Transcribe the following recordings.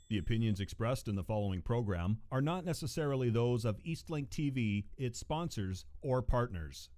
The opinions expressed in the following program are not necessarily those of Eastlink TV, its sponsors, or partners.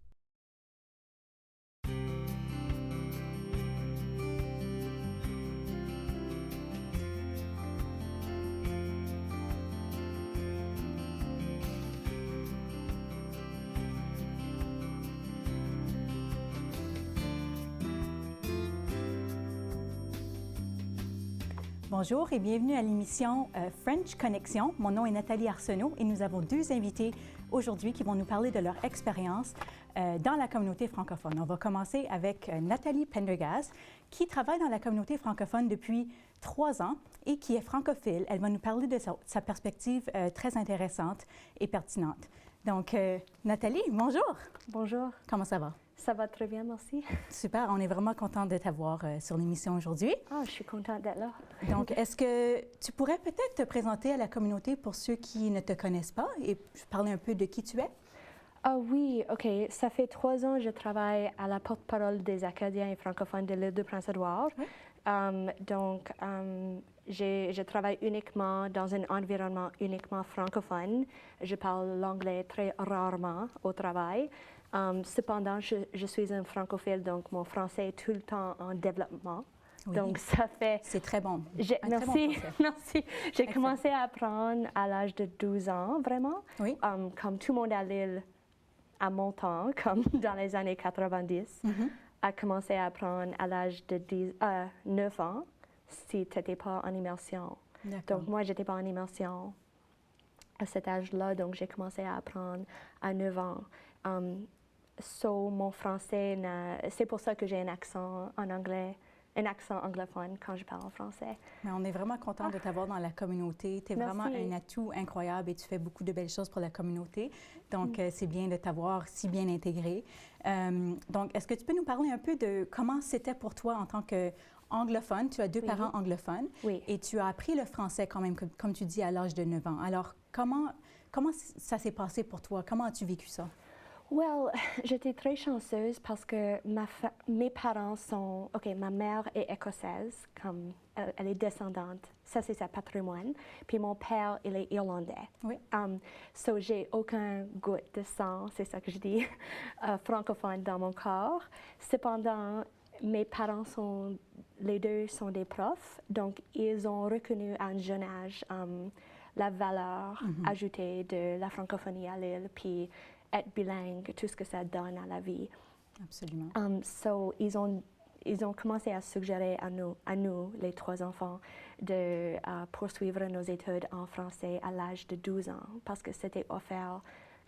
Bonjour et bienvenue à l'émission French Connexion. Mon nom est Nathalie Arsenault et nous avons deux invités aujourd'hui qui vont nous parler de leur expérience dans la communauté francophone. On va commencer avec Nathalie Pendergast qui travaille dans la communauté francophone depuis 3 ans et qui est francophile. Elle va nous parler de sa perspective très intéressante et pertinente. Donc, Nathalie, bonjour. Bonjour. Comment ça va? Ça va très bien, merci. Super, on est vraiment content de t'avoir sur l'émission aujourd'hui. Ah, je suis contente d'être là. Donc, est-ce que tu pourrais peut-être te présenter à la communauté pour ceux qui ne te connaissent pas et parler un peu de qui tu es? Ah oui, OK. Ça fait 3 ans que je travaille à la porte-parole des Acadiens et francophones de l'île de Prince-Édouard. Oui. Je travaille uniquement dans un environnement uniquement francophone. Je parle l'anglais très rarement au travail. Cependant, je suis un francophile, donc mon français est tout le temps en développement. Oui. Donc, ça fait... C'est très bon. Merci, merci. J'ai commencé à apprendre à l'âge de 12 ans, vraiment. Oui. Comme tout le monde à l'île, à mon temps, comme dans les années 90, a commencé à apprendre à l'âge de 9 ans, si tu n'étais pas en immersion. Donc, moi, je n'étais pas en immersion à cet âge-là, donc j'ai commencé à apprendre à 9 ans. Mon français, c'est pour ça que j'ai un accent en anglais, un accent anglophone quand je parle en français. Mais on est vraiment content de t'avoir dans la communauté. Tu es vraiment un atout incroyable et tu fais beaucoup de belles choses pour la communauté. Donc, c'est bien de t'avoir si bien intégré. Donc, est-ce que tu peux nous parler un peu de comment c'était pour toi en tant qu'anglophone? Tu as 2 parents anglophones et tu as appris le français quand même, comme tu dis, à l'âge de 9 ans. Alors, comment ça s'est passé pour toi? Comment as-tu vécu ça? Well, j'étais très chanceuse parce que mes parents sont... OK, ma mère est écossaise, comme elle est descendante. Ça, c'est sa patrimoine. Puis mon père, il est irlandais. Oui. J'ai aucun goût de sang, c'est ça que je dis, francophone dans mon corps. Cependant, mes parents les deux sont des profs, donc ils ont reconnu à un jeune âge la valeur ajoutée de la francophonie à l'île, puis être bilingue, tout ce que ça donne à la vie. Absolument. Ils ont commencé à suggérer à nous, les 3 enfants, de poursuivre nos études en français à l'âge de 12 ans, parce que c'était offert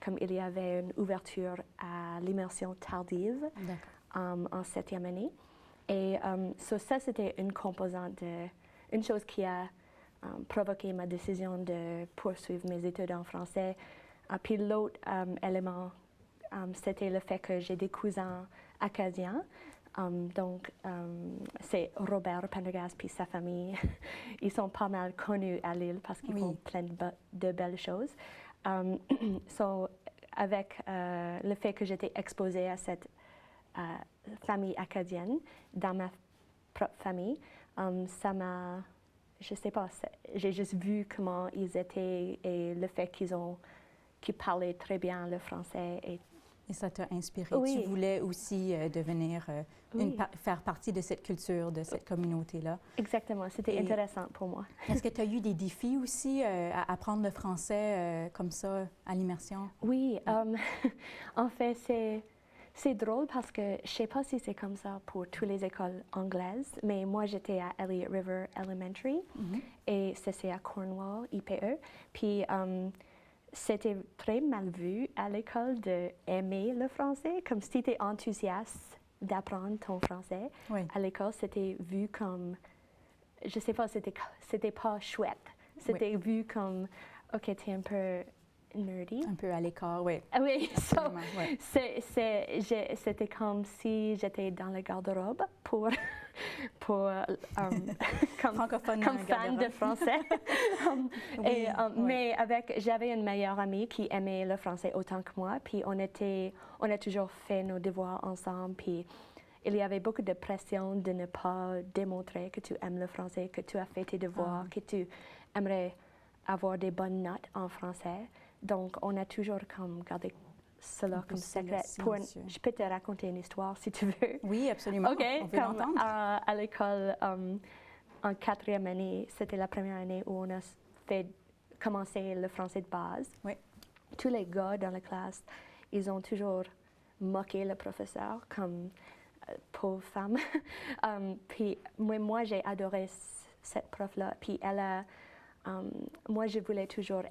comme il y avait une ouverture à l'immersion tardive en 7e année. Et ça, c'était une composante, une chose qui a provoqué ma décision de poursuivre mes études en français. Puis l'autre élément, c'était le fait que j'ai des cousins acadiens. C'est Robert Pendergast puis sa famille. Ils sont pas mal connus à l'île parce qu'ils font plein de belles choses. Avec le fait que j'étais exposée à cette famille acadienne dans ma propre famille, ça m'a... Je sais pas, j'ai juste vu comment ils étaient et le fait qu'ils parlaient très bien le français. Et ça t'a inspiré. Oui. Tu voulais aussi devenir, faire partie de cette culture, de cette communauté-là. Exactement, c'était intéressant pour moi. Est-ce que tu as eu des défis aussi à apprendre le français comme ça, à l'immersion? Oui, en fait, c'est drôle parce que je ne sais pas si c'est comme ça pour toutes les écoles anglaises, mais moi, j'étais à Elliott River Elementary et c'est à Cornwall, IPE. Puis, c'était très mal vu à l'école d'aimer le français, comme si tu étais enthousiaste d'apprendre ton français. Oui. À l'école, c'était vu comme, je sais pas, c'était pas chouette. C'était vu comme, OK, tu es un peu nerdy. Un peu à l'écart, oui. Oui, ouais. c'était comme si j'étais dans le garde-robe comme fan de français. Mais j'avais une meilleure amie qui aimait le français autant que moi, puis on a toujours fait nos devoirs ensemble, puis il y avait beaucoup de pression de ne pas démontrer que tu aimes le français, que tu as fait tes devoirs, que tu aimerais avoir des bonnes notes en français. Donc, on a toujours comme gardé cela comme secret. Je peux te raconter une histoire si tu veux. Oui, absolument. OK. On veut l'entendre. À l'école, en 4e année, c'était la première année où on a commencé le français de base. Oui. Tous les gars dans la classe, ils ont toujours moqué le professeur comme pauvre femme. Puis moi, j'ai adoré cette prof-là. Puis moi, je voulais toujours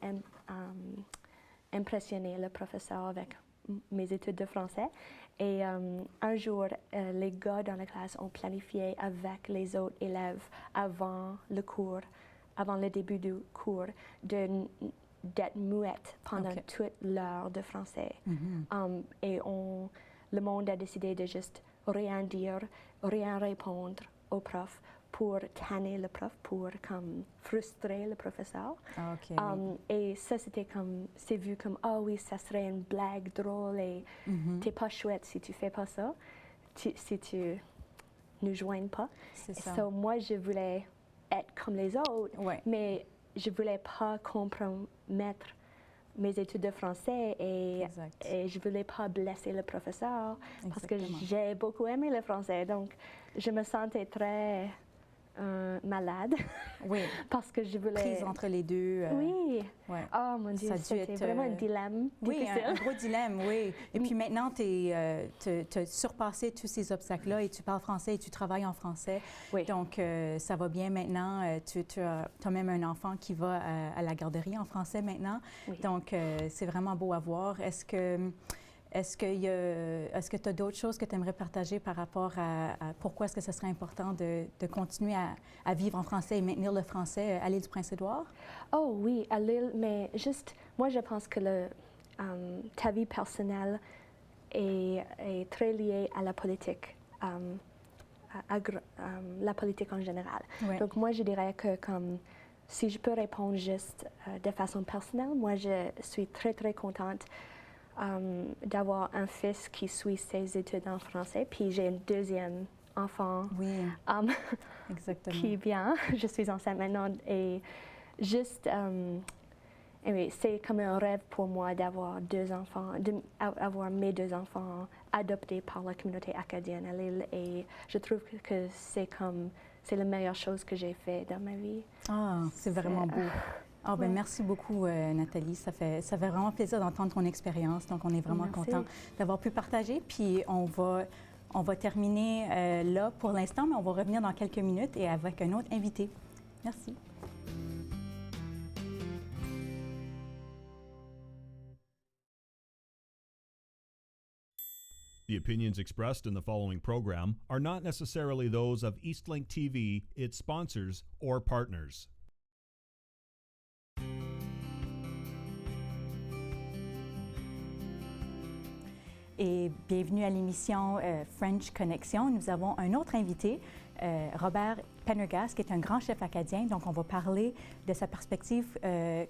impressionner le professeur avec mes études de français. Et un jour, les gars dans la classe ont planifié avec les autres élèves avant le début du cours, d'être muette pendant toute l'heure de français. Et le monde a décidé de juste rien dire, rien répondre au prof pour tanner le prof, pour comme frustrer le professeur. Et ça, c'est vu comme, oui, ça serait une blague drôle et t'es pas chouette si tu fais pas ça, si tu nous joignes pas. C'est ça. So, moi, je voulais être comme les autres, mais je voulais pas compromettre mes études de français et je voulais pas blesser le professeur parce que j'ai beaucoup aimé le français. Donc, je me sentais très malade parce que je voulais... Prise entre les deux. Oui. Oh mon Dieu, c'était vraiment un dilemme difficile. Un gros dilemme, oui. Et puis maintenant, tu as surpassé tous ces obstacles-là et tu parles français et tu travailles en français. Oui. Donc, ça va bien maintenant. Tu as même un enfant qui va à la garderie en français maintenant. Oui. Donc, c'est vraiment beau à voir. Est-ce que tu as d'autres choses que tu aimerais partager par rapport à pourquoi est-ce que ce serait important de continuer à vivre en français et maintenir le français à l'île du Prince-Édouard? Oh oui, à l'île, mais juste, moi je pense que ta vie personnelle est très liée à la politique, la politique en général. Oui. Donc moi je dirais que si je peux répondre juste de façon personnelle, moi je suis très très contente d'avoir un fils qui suit ses études en français, puis j'ai un deuxième enfant exactement. qui vient. Je suis enceinte maintenant et juste, c'est comme un rêve pour moi d'avoir deux enfants, d'avoir mes deux enfants adoptés par la communauté acadienne à l'île et je trouve que c'est la meilleure chose que j'ai fait dans ma vie. C'est vraiment beau. Merci beaucoup, Nathalie. Ça fait vraiment plaisir d'entendre ton expérience. Donc, on est vraiment content d'avoir pu partager. Puis, on va terminer là pour l'instant, mais on va revenir dans quelques minutes et avec un autre invité. Merci. The opinions expressed in the following program are not necessarily those of Eastlink TV, its sponsors, or partners. Et bienvenue à l'émission French Connection. Nous avons un autre invité, Robert Pendergast, qui est un grand chef acadien. Donc, on va parler de sa perspective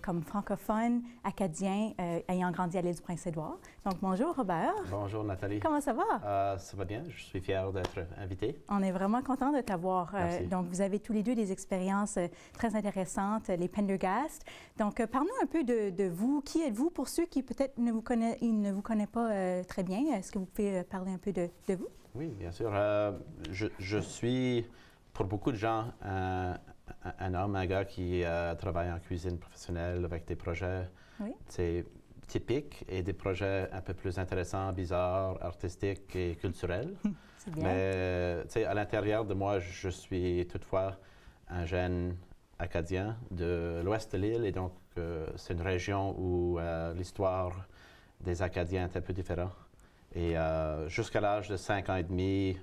comme francophone acadien ayant grandi à l'île du Prince-Édouard. Donc, bonjour Robert. Bonjour Nathalie. Comment ça va? Ça va bien, je suis fier d'être invité. On est vraiment content de t'avoir. Merci. Donc, vous avez tous les deux des expériences très intéressantes, les Pendergast. Donc, parle-nous un peu de vous. Qui êtes-vous pour ceux qui peut-être ne vous connaissent pas très bien? Est-ce que vous pouvez parler un peu de vous? Oui, bien sûr. Je suis, pour beaucoup de gens, un homme, un gars qui travaille en cuisine professionnelle avec des projets typiques et des projets un peu plus intéressants, bizarres, artistiques et culturels. C'est bien. Mais à l'intérieur de moi, je suis toutefois un jeune Acadien de l'ouest de l'île et donc c'est une région où l'histoire des Acadiens est un peu différente. Et jusqu'à l'âge de 5 ans et demi,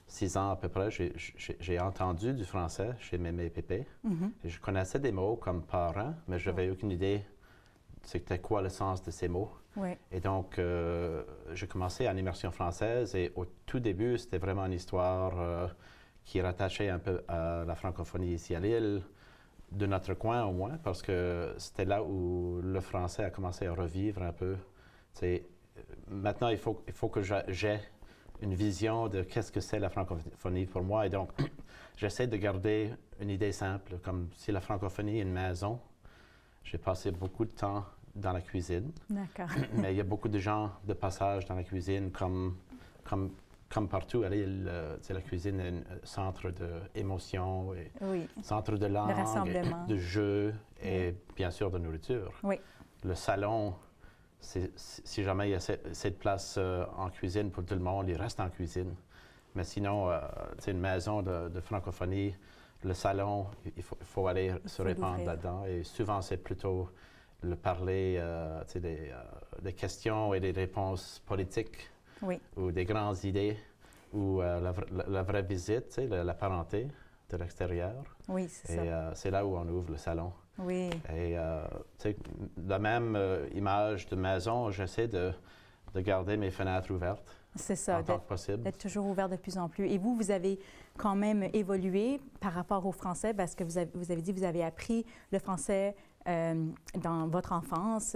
6 ans à peu près, j'ai entendu du français chez Mémé et Pépé. Et je connaissais des mots comme parent, mais je n'avais aucune idée c'était quoi le sens de ces mots. Et donc, j'ai commencé en immersion française et au tout début, c'était vraiment une histoire qui rattachait un peu à la francophonie ici à l'île, de notre coin au moins, parce que c'était là où le français a commencé à revivre un peu. Maintenant, il faut que j'ai une vision de qu'est-ce que c'est la francophonie pour moi. Et donc, j'essaie de garder une idée simple, comme si la francophonie est une maison. J'ai passé beaucoup de temps dans la cuisine. D'accord. Mais il y a beaucoup de gens de passage dans la cuisine, comme partout à l'île. La cuisine est un centre d'émotion, Oui. centre de langue, rassemblement. de jeu et bien sûr de nourriture. Oui. Le salon, si jamais il y a cette place en cuisine pour tout le monde, il reste en cuisine. Mais sinon, une maison de francophonie, le salon, il faut aller se répandre là-dedans. Et souvent, c'est plutôt le parler des questions et des réponses politiques Oui. ou des grandes idées ou la vraie visite, la parenté de l'extérieur. Oui, c'est ça. Et c'est là où on ouvre le salon. Oui. Et la même image de maison, j'essaie de garder mes fenêtres ouvertes. C'est ça, en tant que possible. D'être toujours ouvert de plus en plus. Et vous avez quand même évolué par rapport au français parce que vous avez dit que vous avez appris le français dans votre enfance,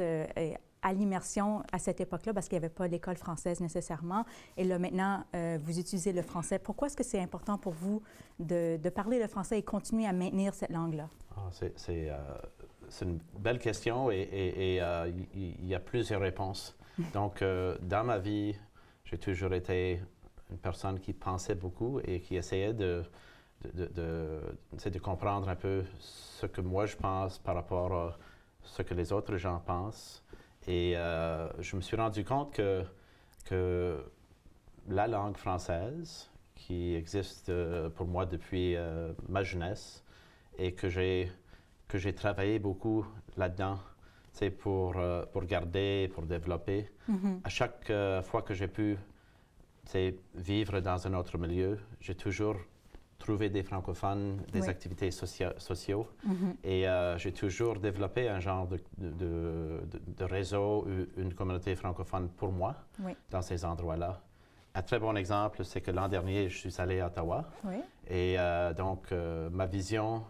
à l'immersion à cette époque-là, parce qu'il n'y avait pas l'école française nécessairement. Et là, maintenant, vous utilisez le français. Pourquoi est-ce que c'est important pour vous de parler le français et continuer à maintenir cette langue-là? C'est une belle question et il y a plusieurs réponses. Donc, dans ma vie, j'ai toujours été une personne qui pensait beaucoup et qui essayait de comprendre un peu ce que moi je pense par rapport à ce que les autres gens pensent. Et je me suis rendu compte que la langue française, qui existe pour moi depuis ma jeunesse, et que j'ai travaillé beaucoup là-dedans, pour garder, pour développer. À chaque fois que j'ai pu vivre dans un autre milieu, j'ai toujours trouvé des francophones, des activités sociaux. Et j'ai toujours développé un genre de réseau, une communauté francophone pour moi dans ces endroits-là. Un très bon exemple, c'est que l'an dernier, je suis allé à Ottawa. Et donc, ma vision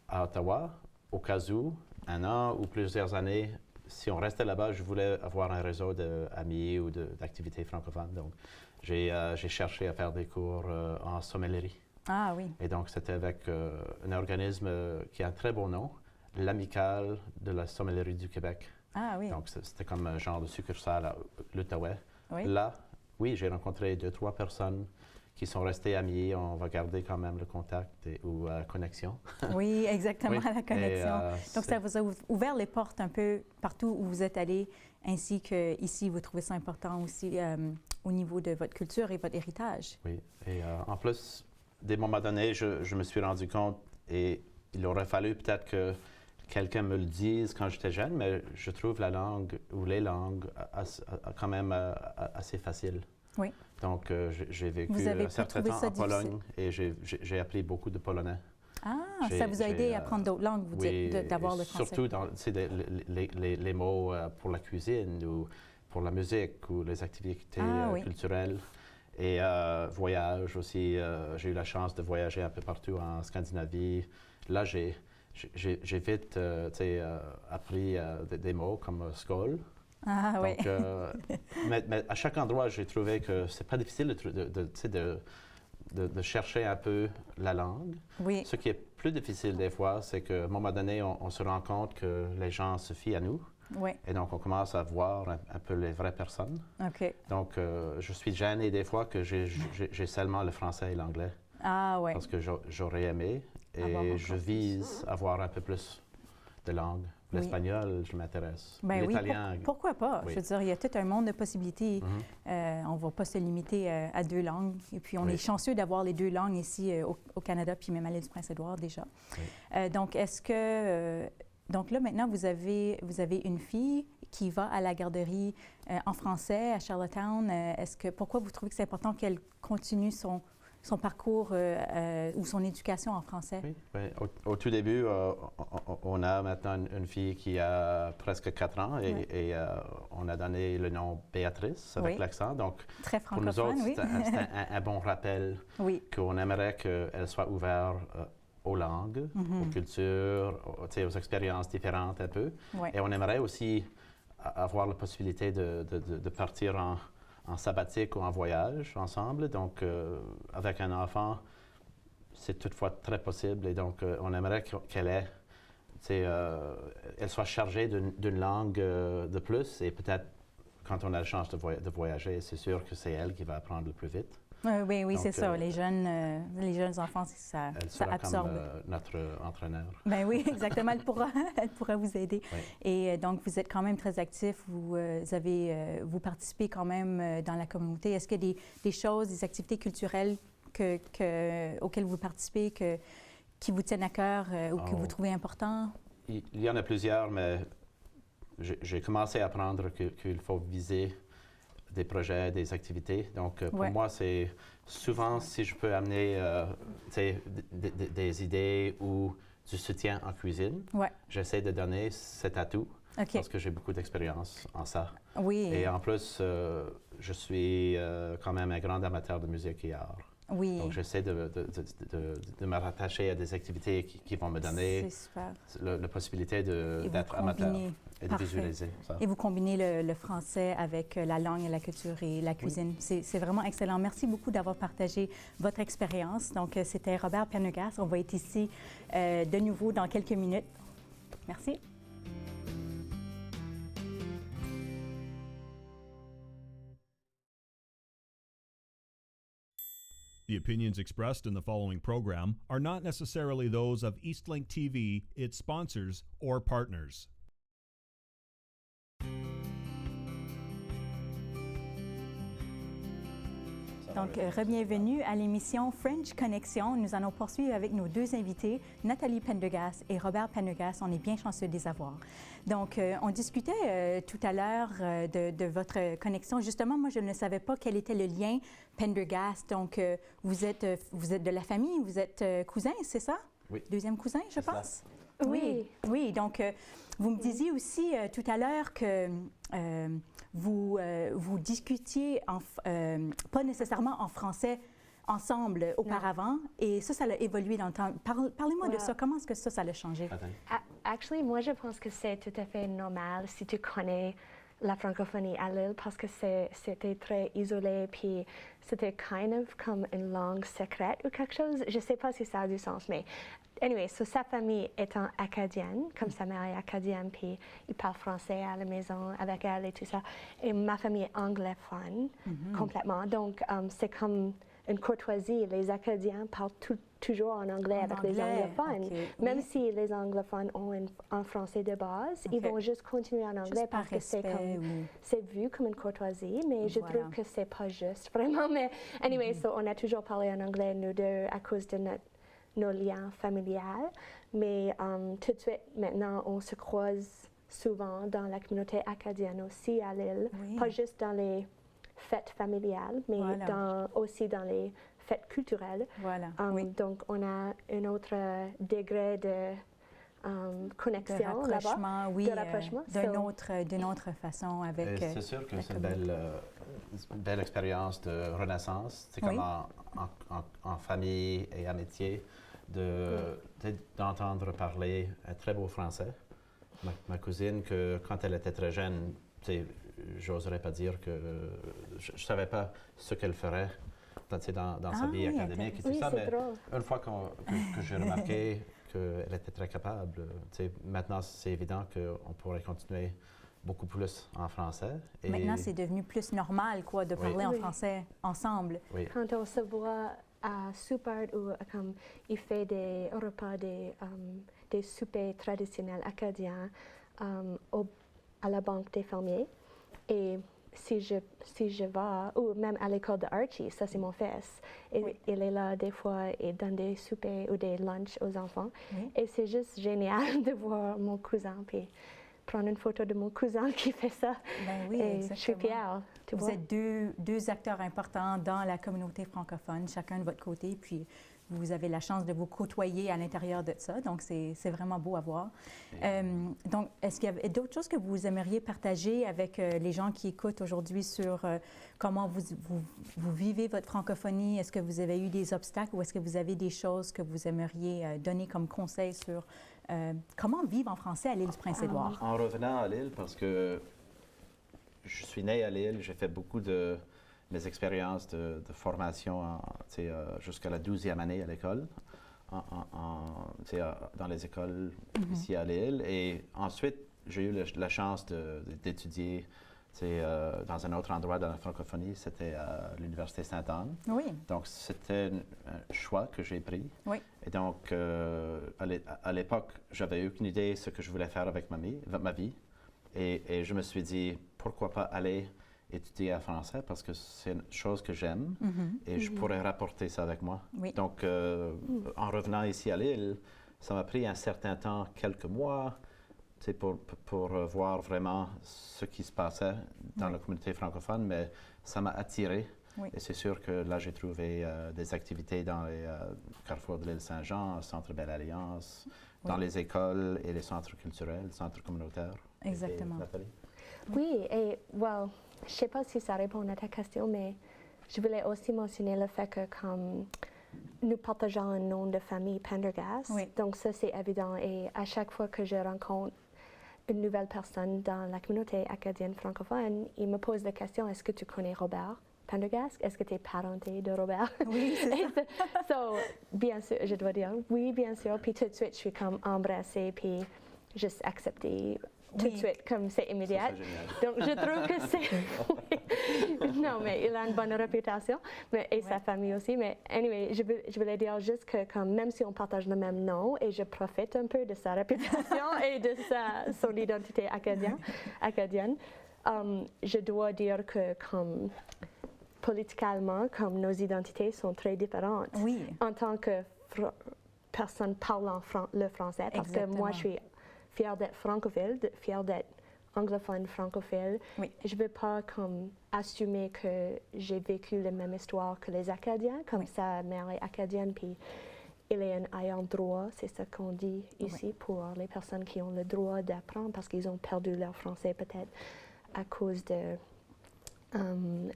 à Ottawa, au cas où, un an ou plusieurs années, si on restait là-bas, je voulais avoir un réseau d'amis ou d'activités francophones. Donc, j'ai cherché à faire des cours en sommellerie. Ah oui. Et donc, c'était avec un organisme qui a un très beau nom, l'Amicale de la sommellerie du Québec. Ah oui. Donc, c'était comme un genre de succursale à l'Outaouais. Oui. Là, oui, j'ai rencontré 2-3 personnes qui sont restées amies. On va garder quand même le contact ou connexion. Oui, exactement, la connexion. Donc, ça vous a ouvert les portes un peu partout où vous êtes allé, ainsi qu'ici, vous trouvez ça important aussi au niveau de votre culture et votre héritage. Oui, et en plus, des moments donnés, je me suis rendu compte, et il aurait fallu peut-être que quelqu'un me le dise quand j'étais jeune, mais je trouve la langue ou les langues quand même assez faciles. Oui. Donc, j'ai vécu un certain temps en Pologne et j'ai appris beaucoup de polonais. Ah, ça vous a aidé à apprendre d'autres langues, vous dites, d'avoir le français? Surtout dans les mots pour la cuisine ou pour la musique ou les activités culturelles. Et voyage aussi. J'ai eu la chance de voyager un peu partout en Scandinavie. Là, j'ai vite appris des mots comme skål. Ah oui. Donc, mais à chaque endroit, j'ai trouvé que c'est pas difficile de chercher un peu la langue. Oui. Ce qui est plus difficile des fois, c'est qu'à un moment donné, on se rend compte que les gens se fient à nous. Oui. Et donc, on commence à voir un peu les vraies personnes. OK. Donc, je suis gêné des fois que j'ai seulement le français et l'anglais. Ah oui. Parce que j'aurais aimé. Et je vise à avoir un peu plus de langues. L'espagnol, je m'intéresse. Ben l'italien. Oui, pourquoi pas? Oui. Je veux dire, il y a tout un monde de possibilités. On ne va pas se limiter à 2 langues. Et puis, on est chanceux d'avoir les 2 langues ici au Canada, puis même à l'île du Prince-Édouard déjà. Oui. Donc, est-ce que... donc là, maintenant, vous avez une fille qui va à la garderie en français à Charlottetown. Pourquoi vous trouvez que c'est important qu'elle continue son parcours ou son éducation en français? Oui, ben, au tout début, on a maintenant une fille qui a presque 4 ans et on a donné le nom Béatrice avec l'accent. Donc, très francophone, pour nous autres, c'est un bon rappel qu'on aimerait qu'elle soit ouverte aux langues, aux cultures, aux expériences différentes un peu. Et on aimerait aussi avoir la possibilité de partir en sabbatique ou en voyage ensemble. Donc, avec un enfant, c'est toutefois très possible. Et donc, on aimerait qu'elle ait, elle soit chargée d'une langue de plus. Et peut-être, quand on a la chance de voyager, c'est sûr que c'est elle qui va apprendre le plus vite. Oui, Donc, c'est ça. Les jeunes enfants, ça absorbe. Comme notre entraîneur. Ben oui, exactement. Elle pourra vous aider. Oui. Et donc, vous êtes quand même très actif. Vous participez quand même dans la communauté. Est-ce qu'il y a des choses, des activités culturelles auxquelles vous participez qui vous tiennent à cœur ou que vous trouvez importants? Il y en a plusieurs, mais j'ai commencé à apprendre qu'il faut viser des projets, des activités. Donc, pour moi, c'est souvent si je peux amener des idées ou du soutien en cuisine, j'essaie de donner cet atout parce que j'ai beaucoup d'expérience en ça. Oui. Et en plus, je suis quand même un grand amateur de musique et art. Oui. Donc, j'essaie de me rattacher à des activités qui vont me donner la possibilité d'être amateur et de visualiser ça. Et vous combinez le français avec la langue et la culture et la cuisine. Oui. C'est vraiment excellent. Merci beaucoup d'avoir partagé votre expérience. Donc, c'était Robert Pendergast. On va être ici de nouveau dans quelques minutes. Merci. The opinions expressed in the following program are not necessarily those of Eastlink TV, its sponsors, or partners. Donc, bienvenue à l'émission French Connexion. Nous allons poursuivre avec nos deux invités, Nathalie Pendergast et Robert Pendergast. On est bien chanceux de les avoir. Donc, on discutait tout à l'heure de votre connexion. Justement, moi, je ne savais pas quel était le lien Pendergast. Donc, vous êtes de la famille, vous êtes cousins, c'est ça? Oui. Deuxième cousin, je pense? Ça. Oui. Oui, donc, vous me disiez aussi tout à l'heure que vous discutiez, pas nécessairement en français, ensemble auparavant, et ça a évolué dans le temps. Parlez-moi de ça. Comment est-ce que ça a changé? Actually, moi, je pense que c'est tout à fait normal si tu connais la francophonie à Lille parce que c'était très isolé, puis c'était kind of comme une langue secrète ou quelque chose. Je ne sais pas si ça a du sens, mais anyway, so sa famille étant acadienne, comme sa mère est acadienne, puis il parle français à la maison avec elle et tout ça. Et ma famille est anglophone complètement, donc c'est comme une courtoisie. Les Acadiens parlent toujours en anglais avec les anglophones. Même si les anglophones ont un français de base, ils vont juste continuer en anglais parce que c'est vu comme une courtoisie, mais je trouve que c'est pas juste vraiment. Mais anyway, so on a toujours parlé en anglais, nous deux, à cause de nos liens familiaux. Mais tout de suite, maintenant, on se croise souvent dans la communauté acadienne aussi à Lille, pas juste dans les fêtes familiales, mais aussi dans les fêtes culturelles. Donc, on a un autre degré de connexion là-bas, de rapprochement, d'une autre façon avec. C'est sûr que c'est une belle expérience de renaissance. C'est comme en famille et amitié d'entendre parler un très beau français. Ma cousine, quand elle était très jeune, j'oserais pas dire que je ne savais pas ce qu'elle ferait dans sa vie académique et tout ça, mais une fois que j'ai remarqué qu'elle était très capable, maintenant c'est évident qu'on pourrait continuer beaucoup plus en français. Et maintenant, c'est devenu plus normal de parler en français ensemble. Oui. Quand on se voit à Soupard ou comme il fait des repas, des soupers traditionnels acadiens à la Banque des fermiers. Et si je vais, ou même à l'école de Archie, ça c'est mon fils, il est là des fois et donne des soupers ou des lunchs aux enfants. Et c'est juste génial de voir mon cousin, puis prendre une photo de mon cousin qui fait ça. Et je suis fière. Vous êtes deux acteurs importants dans la communauté francophone, chacun de votre côté, puis vous avez la chance de vous côtoyer à l'intérieur de ça, donc c'est vraiment beau à voir. Donc, est-ce qu'il y a d'autres choses que vous aimeriez partager avec les gens qui écoutent aujourd'hui sur comment vous vivez votre francophonie? Est-ce que vous avez eu des obstacles ou est-ce que vous avez des choses que vous aimeriez donner comme conseil sur comment vivre en français à l'île du Prince-Édouard? En revenant à Lille, parce que je suis né à Lille, j'ai fait beaucoup de mes expériences de formation jusqu'à la 12e année à l'école, dans les écoles ici à Lille. Et ensuite, j'ai eu la chance d'étudier dans un autre endroit de la francophonie, c'était à l'Université Sainte-Anne. Oui. Donc, c'était un choix que j'ai pris. Oui. Et donc, à l'époque, j'avais aucune idée de ce que je voulais faire avec ma vie. Et je me suis dit, pourquoi pas aller étudier en français, parce que c'est une chose que j'aime et je pourrais rapporter ça avec moi. Oui. Donc, en revenant ici à Lille, ça m'a pris un certain temps, quelques mois, pour voir vraiment ce qui se passait dans la communauté francophone, mais ça m'a attiré. Oui. Et c'est sûr que là, j'ai trouvé des activités dans les carrefours de l'île Saint-Jean, Centre Belle Alliance, dans les écoles et les centres culturels, centres communautaires. Exactement. Et Nathalie? Oui, et well, je ne sais pas si ça répond à ta question, mais je voulais aussi mentionner le fait que comme nous partageons un nom de famille Pendergast, donc ça c'est évident. Et à chaque fois que je rencontre une nouvelle personne dans la communauté acadienne francophone, il me pose la question, est-ce que tu connais Robert Pendergast? Est-ce que tu es parenté de Robert? Oui, c'est ça. So, bien sûr, je dois dire oui, bien sûr. Puis tout de suite, je suis comme embrassée, puis juste acceptée tout de suite, comme c'est immédiat. Donc, je trouve que c'est... Non, mais il a une bonne réputation, et sa famille aussi. Mais anyway, je voulais dire juste que comme, même si on partage le même nom, et je profite un peu de sa réputation et de son identité acadienne, je dois dire que comme politiquement, comme nos identités sont très différentes. Oui. En tant que personne parlant le français, parce que moi, je suis fière d'être francophile, fière d'être anglophone francophile. Oui. Je ne veux pas comme assumer que j'ai vécu la même histoire que les Acadiens, comme sa mère est acadienne, puis il est un ayant droit, c'est ce qu'on dit ici, pour les personnes qui ont le droit d'apprendre, parce qu'ils ont perdu leur français peut-être à cause de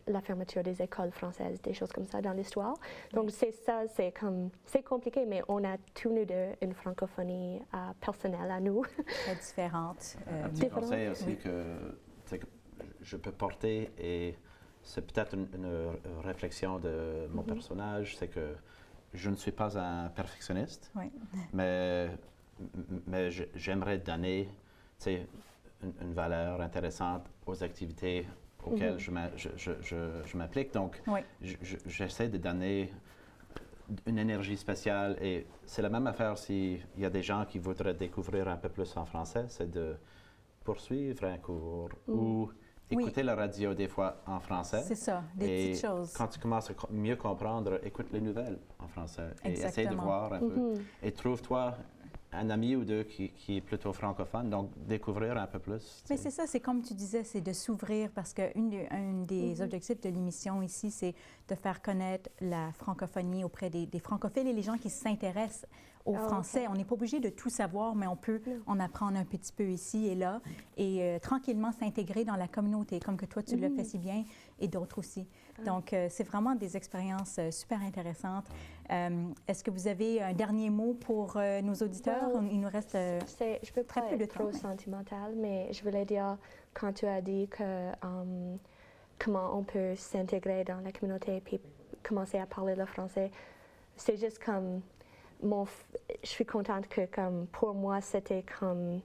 la fermeture des écoles françaises, des choses comme ça dans l'histoire. Donc c'est ça, c'est compliqué, mais on a tous nous deux une francophonie personnelle à nous. Très différente. Un petit conseil aussi que je peux porter, et c'est peut-être une réflexion de mon personnage, c'est que je ne suis pas un perfectionniste, mais j'aimerais donner une valeur intéressante aux activités auxquelles je m'applique. Donc, j'essaie de donner une énergie spéciale, et c'est la même affaire s'il y a des gens qui voudraient découvrir un peu plus en français, c'est de poursuivre un cours ou écouter la radio des fois en français. C'est ça, des petites choses. Quand tu commences à mieux comprendre, écoute les nouvelles en français et essaie de voir un peu. Et trouve-toi un ami ou deux qui est plutôt francophone, donc découvrir un peu plus. Mais c'est ça, c'est comme tu disais, c'est de s'ouvrir, parce qu'un des objectifs de l'émission ici, c'est de faire connaître la francophonie auprès des francophiles et les gens qui s'intéressent au français. On n'est pas obligé de tout savoir, mais on peut en apprendre un petit peu ici et là et tranquillement s'intégrer dans la communauté, comme que toi, tu le fais si bien, et d'autres aussi. Donc, c'est vraiment des expériences super intéressantes. Est-ce que vous avez un dernier mot pour nos auditeurs? Il nous reste je peux très peu de temps. Trop sentimental, mais je voulais dire, quand tu as dit que comment on peut s'intégrer dans la communauté et commencer à parler le français, c'est juste comme je suis contente que comme pour moi c'était comme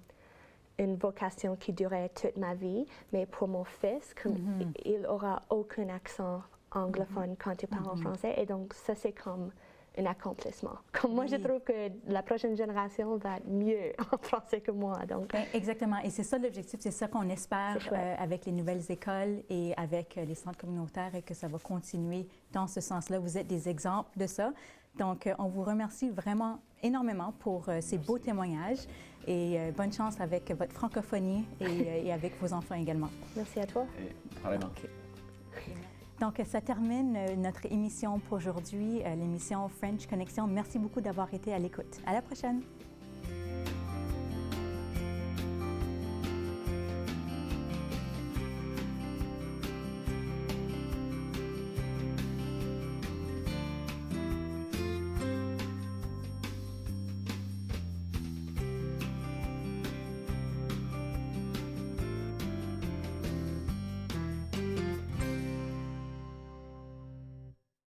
une vocation qui durait toute ma vie, mais pour mon fils, comme il n'aura aucun accent anglophone quand il parle en français, et donc ça c'est comme un accomplissement. Comme moi, je trouve que la prochaine génération va mieux en français que moi. Donc. Exactement. Et c'est ça l'objectif, c'est ça qu'on espère avec les nouvelles écoles et avec les centres communautaires, et que ça va continuer dans ce sens-là. Vous êtes des exemples de ça. Donc, on vous remercie vraiment énormément pour ces beaux témoignages, et bonne chance avec votre francophonie et avec vos enfants également. Merci à toi. Vraiment. Donc, ça termine notre émission pour aujourd'hui, l'émission French Connexion. Merci beaucoup d'avoir été à l'écoute. À la prochaine.